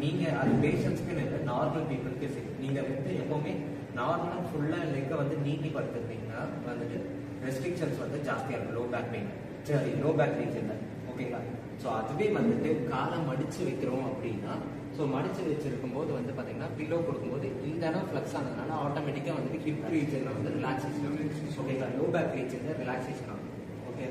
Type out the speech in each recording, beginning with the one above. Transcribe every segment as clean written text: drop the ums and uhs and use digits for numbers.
நீங்கள் அது பேஷண்ட்ஸ்க்குன்னு இல்லை, நார்மல் பீப்புளுக்கு சரி. நீங்கள் வந்து எப்போவுமே நார்மலாக ஃபுல்லாக லெக்கை வந்து நீட்டி படுத்துருந்தீங்கன்னா வந்துட்டு ரெஸ்ட்ரிக்ஷன்ஸ் வந்து ஜாஸ்தியாக இருக்கும். லோ பேக் பெயின், சரி லோ பேக் ரீஜனில், ஓகேங்களா? ஸோ அதுவே வந்துட்டு காலை மடித்து வைக்கிறோம் அப்படின்னா, ஸோ மடித்து வச்சிருக்கும் போது வந்து பார்த்தீங்கன்னா பில்லோ கொடுக்கும்போது இந்த இடம் ஃப்ளெக்ஸ் ஆனதுனால ஆட்டோமேட்டிக்காக வந்துட்டு ஹிப் ரீஜனில் வந்து ரிலாக்ஸேஷன் ஆகும், ஓகேங்களா? லோ பேக் ரீஜனில் ரிலாக்ஸேஷன் ஆகும், ஓகே.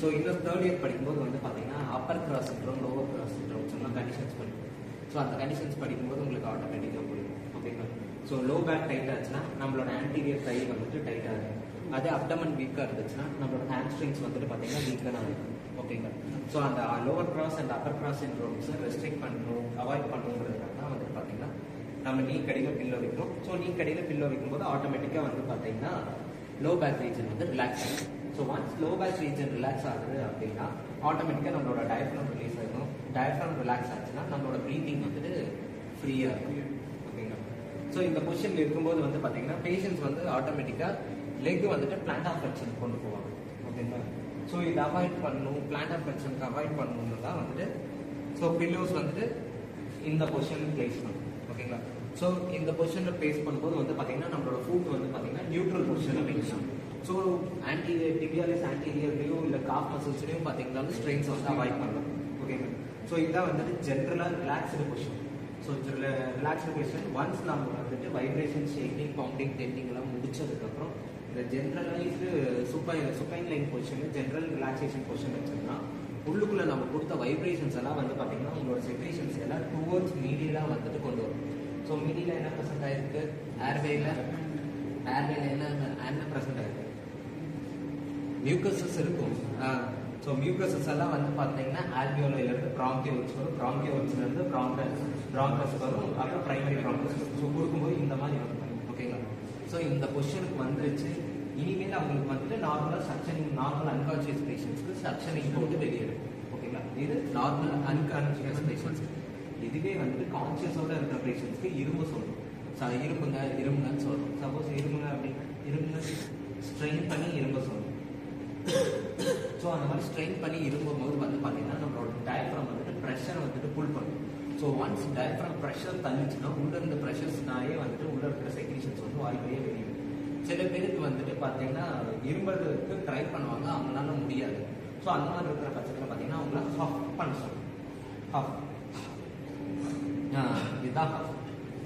ஸோ இன்னும் தேர்ட் இயர் படிக்கும்போது வந்து பார்த்தீங்கன்னா upper cross syndrome, lower cross syndrome சொன்னால் கண்டிஷன்ஸ் படிக்கும். ஸோ அந்த கண்டிஷன்ஸ் படிக்கும்போது உங்களுக்கு ஆட்டோமேட்டிக்காக புரியும், ஓகேங்களா? ஸோ லோ பேக் டைட் ஆச்சுன்னா நம்மளோட ஆன்டீரியர் கை வந்துட்டு டைட் ஆகும். அதே அப்டமன் வீக்காக இருந்துச்சுன்னா நம்மளோட ஹேம்ஸ்ட்ரிங்ஸ் வந்துட்டு பார்த்தீங்கன்னா வீக்காக இருக்கும், ஓகேங்களா? ஸோ அந்த lower cross and upper cross சிண்ட்ரோம்ஸை ரெஸ்ட்ரிக்ட் பண்ணணும், அவாய்ட் பண்ணணுங்கிறதுக்காக தான் வந்துட்டு பார்த்தீங்கன்னா நம்ம நீ கடியில் பில்லோ வைக்கிறோம். ஸோ நீ கடியில் பில்லோ வைக்கும்போது ஆட்டோமேட்டிக்காக வந்து பார்த்தீங்கன்னா லோ பேக் ரீஜன் வந்து ரிலாக்ஸ் ஆகும். So once low back region relax ஆகுது அப்படின்னா ஆட்டோமேட்டிக்காக நம்மளோட டயஃப்ரம் ரிலீஸ் ஆகும். டயஃப்ரம் ரிலாக்ஸ் ஆச்சுன்னா நம்மளோட ப்ரீத்திங் வந்துட்டு ஃப்ரீயாக இருக்கும், ஓகேங்களா? ஸோ இந்த பொசிஷனில் இருக்கும்போது வந்து பார்த்தீங்கன்னா பேஷண்ட்ஸ் வந்து ஆட்டோமேட்டிக்காக லெக் வந்துட்டு பிளான்ட் ஆஃப் ஃப்ளெக்ஷன் கொண்டு போவாங்க, ஓகேங்களா? ஸோ இதை அவாய்ட் பண்ணணும், பிளான்ட் ஆஃப் ஃப்ளெக்ஷனுக்கு அவாய்ட் பண்ணணும்னு தான் வந்துட்டு ஸோ பில்லோஸ் வந்துட்டு இந்த பொசிஷன் பிளேஸ் பண்ணணும், ஓகேங்களா? ஸோ இந்த பொசிஷனில் பிளேஸ் பண்ணும்போது வந்து பார்த்தீங்கன்னா நம்மளோட ஃபுட் வந்து பார்த்தீங்கன்னா நியூட்ரல் பொசிஷனில் வைக்கணும். ஸோ ஆன்டீரியர் டிபியாலிஸ் ஆன்டீரியர்லையும் இல்லை காஃப் மசில்ஸ்லையும் பார்த்தீங்கன்னா ஸ்ட்ரெயின்ஸ் வந்து அவாய்ட் பண்ணலாம், ஓகேங்களா? ஸோ இதான் வந்துட்டு ஜென்ரலாக relaxed position. So relaxed position once நம்ம வந்துட்டு வைப்ரேஷன், ஷேக்கிங், பவுண்டிங், டென்னிங் எல்லாம் முடிச்சதுக்கப்புறம் இந்த generalised supine line position, general relaxation position வச்சோம்னா உள்ளுக்குள்ளே நம்ம கொடுத்த வைப்ரேஷன்ஸ் எல்லாம் வந்து பார்த்தீங்கன்னா உங்களோட செக்ரேஷன்ஸ் எல்லாம் டுவர்ட்ஸ் மீடியலாக வந்துட்டு கொண்டு வரும். ஸோ மீடியில் என்ன ப்ரெசென்ட் ஆகிருக்கு, ஏர்வேல என்ன ப்ரெசென்ட் ஆகிருக்கு, மியூக்கஸஸ் இருக்கும். ஸோ மியூக்கஸஸ் எல்லாம் வந்து பார்த்தீங்கன்னா ஆல்வியோலையிலேருந்து ப்ராங்கியோல்ஸ் வரும், ப்ராங்கியோல்ஸ்லேருந்து ப்ராங்கஸ் வரும், அப்புறம் பிரைமரி ப்ராங்கஸ் வரும். ஸோ கொடுக்கும்போது இந்த மாதிரி வரும், ஓகேங்களா? ஸோ இந்த பொசிஷனுக்கு வந்துருச்சு. இனிமேல் அவங்களுக்கு வந்துட்டு நார்மலாக சக்ஷனிங், நார்மல் அன்கான்ஷியஸ் பேஷண்ட்ஸ்க்கு சக்ஷனிங் போட்டு வெளியேறும், ஓகேங்களா? இது நார்மல் அன்கான்ஷியஸ் பேஷண்ட்ஸ். இதுவே வந்துட்டு கான்ஷியஸோட இருக்கிற பேஷண்ட்ஸ்க்கு இரும்பு சொல்லணும். இரும்புங்கன்னு சொல்லணும். சப்போஸ் இரும்புங்க அப்படின்னா இரும்புங்க ஸ்ட்ரெயின் பண்ணி இரும்ப சொல்லணும். ஸோ அந்த மாதிரி ஸ்ட்ரெயின் பண்ணி இரும்பும் போது வந்து பார்த்தீங்கன்னா நம்மளோட டயஃப்ரம் வந்துட்டு ப்ரெஷர் வந்துட்டு புல் பண்ணும். ஸோ ஒன்ஸ் டயஃப்ரம் ப்ரெஷர் தள்ளிச்சுன்னா உள்ள இருந்த ப்ரெஷர்ஸ்னாலே வந்துட்டு உள்ள இருக்கிற செக்ரீஷன்ஸ் வந்து வாய்ப்பையே வெளியிடும். சில பேருக்கு வந்துட்டு பார்த்தீங்கன்னா இரும்புறதுக்கு ட்ரை பண்ணுவாங்க, அவங்களால முடியாது. ஸோ அந்த மாதிரி இருக்கிற பட்சத்தில் பார்த்தீங்கன்னா அவங்கள ஹஃப் பண்ண சொல்லணும். ஹஃப், இதுதான் ஹஃப்,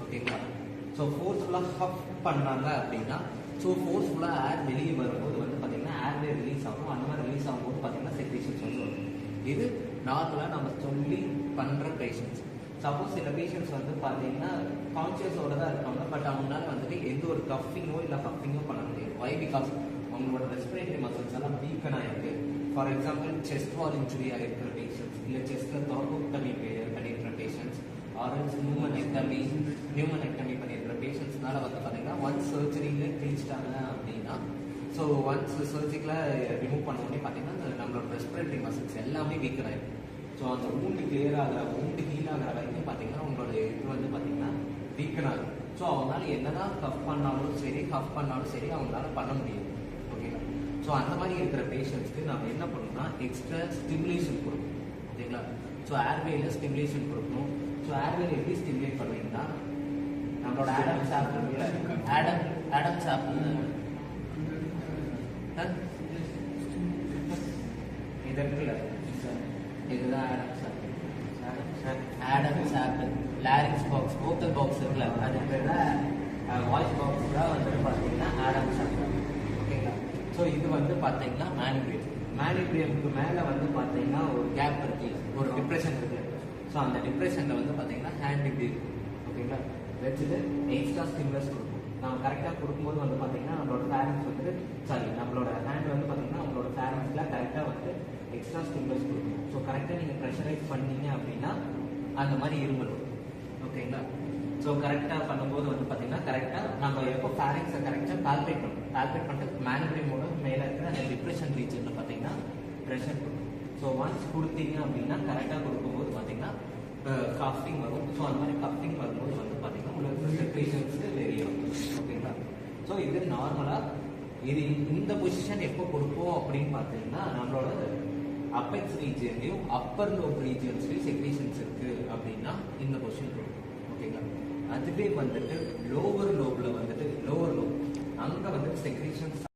ஓகேங்களா? ஸோ ஃபோர்ஸ்ஃபுல்லாக ஹஃப் பண்ணாங்க அப்படின்னா ஸோ ஃபோர்ஸ்ஃபுல்லாக ஏர் வெளியே வரும்போது வந்து பார்த்தீங்கன்னா ஏர்வே ரிலீஸ் ஆகும். அந்த மாதிரி ரிலீஸ் ஆகும்போது பார்த்தீங்கன்னா செக்ரேஷன்ஸ் வந்து வரும். இது நார்மலாக நம்ம சொல்லி பண்ணுற பேஷண்ட்ஸ். சப்போஸ் சில பேஷண்ட்ஸ் வந்து பார்த்தீங்கன்னா கான்சியஸோட தான் இருக்காங்க, பட் அவங்களால வந்துட்டு எந்த ஒரு கஃபிங்கோ இல்லை ஹஃபிங்கோ பண்ண முடியாது. வை? பிகாஸ் அவங்களோட ரெஸ்பிரேட்டரி மசில்ஸ் எல்லாம் வீக்கன் ஆகிருக்கு. For example chest wall injury ஆகிருக்கிற பேஷண்ட்ஸ், இல்லை செஸ்ட்டில் தொரகோக்டமி பண்ணியிருக்கிற பேஷண்ட்ஸ், ஆர்எல்ஸ் நியூமனெக்டமி பண்ணியிருக்கிற பேஷண்ட்ஸ்னால வந்து பார்த்தீங்கன்னா ஒன்ஸ் சர்ஜரியில் கிழிச்சிட்டாங்க அப்படின்னா ஸோ ஒன்ஸ் சர்ஜிக்கலாக ரிமூவ் பண்ண உடனே பார்த்தீங்கன்னா நம்மளோட ரெஸ்பிரேட்டரி மசில்ஸ் எல்லாமே வீக்கன் ஆகிடும். ஸோ அந்த ஊண்டு கிளியர் ஆகிற, ஊண்டு ஹீல் ஆகிற வரைக்கும் பார்த்தீங்கன்னா உங்களோட இது வந்து பார்த்தீங்கன்னா வீக்கன் ஆகும். ஸோ அவங்களால என்னதான் ஹஃப் பண்ணாலும் சரி அவங்களால பண்ண முடியும், ஓகேங்களா? ஸோ அந்த மாதிரி இருக்கிற பேஷண்ட்ஸ்க்கு நம்ம என்ன பண்ணணும்னா எக்ஸ்ட்ரா ஸ்டிமுலேஷன் கொடுக்கணும், ஓகேங்களா? ஸோ ஏர்வேல ஸ்டிமுலேஷன் கொடுக்கணும். ஸோ ஏர்வேல எப்படி ஸ்டிமுலேட் பண்ணுவீங்கன்னா நம்மளோட ஆடம்ஸ் ஆப்பிள் இது இருக்குல்ல, இதுதான் Adams apple, larynx box, vocal box இருக்குல்ல, அது பேர் வாய்ஸ் பாக்ஸ் தான் வந்துட்டு பார்த்தீங்கன்னா ஆடம்ஸ் ஆப்பிள், ஓகேங்களா? ஸோ இது வந்து பார்த்தீங்கன்னா மேனிபிரியமுக்கு மேலே வந்து பார்த்தீங்கன்னா ஒரு கேப் இருக்கு, ஒரு டிப்ரெஷன் இருக்கு. ஸோ அந்த டிப்ரெஷனில் வந்து பார்த்தீங்கன்னா ஹேண்ட் இப்படி இருக்கும், ஓகேங்களா? வச்சுட்டு எக்ஸ்ட்ரா ஸ்டிமுலஸ் கொடுக்கும். நம்ம கரெக்டாக கொடுக்கும்போது வந்து பார்த்தீங்கன்னா நம்மளோட ஃபேரன்ஸ் வந்துட்டு நம்மளோட ஹேண்ட் வந்து பார்த்தீங்கன்னா நம்மளோட ஃபேரன்ஸில் கரெக்டாக வந்து எக்ஸ்ட்ரா ஸ்டிமுலஸ் கொடுக்கணும். ஸோ கரெக்டாக நீங்கள் ப்ரெஷரைஸ் பண்ணீங்க அப்படின்னா அந்த மாதிரி இருமலும், ஓகேங்களா? ஸோ கரெக்டாக பண்ணும்போது வந்து பார்த்தீங்கன்னா கரெக்டாக நம்ம எப்போ ஃபேரன்ஸை கரெக்டாக கால்குலேட் பண்ணிட்டு மேனிபிரியமோட மேலே இருக்கிற அந்த டிப்ரெஷன் ரீஜனில் பார்த்தீங்கன்னா ப்ரெஷர் கொடுக்கும். ஸோ ஒன்ஸ் கொடுத்தீங்க அப்படின்னா கரெக்டாக கொடுக்கும்போது பார்த்தீங்கன்னா கஃபிங் வரும். ஸோ அந்த மாதிரி கஃபிங் வரும்போது வந்து பார்த்தீங்கன்னா உங்களுக்கு பேஷண்ட்ஸுக்கு தெரியும், ஓகேங்களா? ஸோ இது நார்மலாக இது இந்த பொசிஷன் எப்போ கொடுப்போம் அப்படின்னு பார்த்தீங்கன்னா நம்மளோட அப்பெக்ஸ் ரீஜன்லையும் அப்பர் லோப் ரீஜன்ஸ்லையும் செக்ரேஷன்ஸ் இருக்குது அப்படின்னா இந்த பொசிஷன் கொடுக்கும். ஓகேங்களா. அதுவே வந்துட்டு லோவர் லோப்ல வந்துட்டு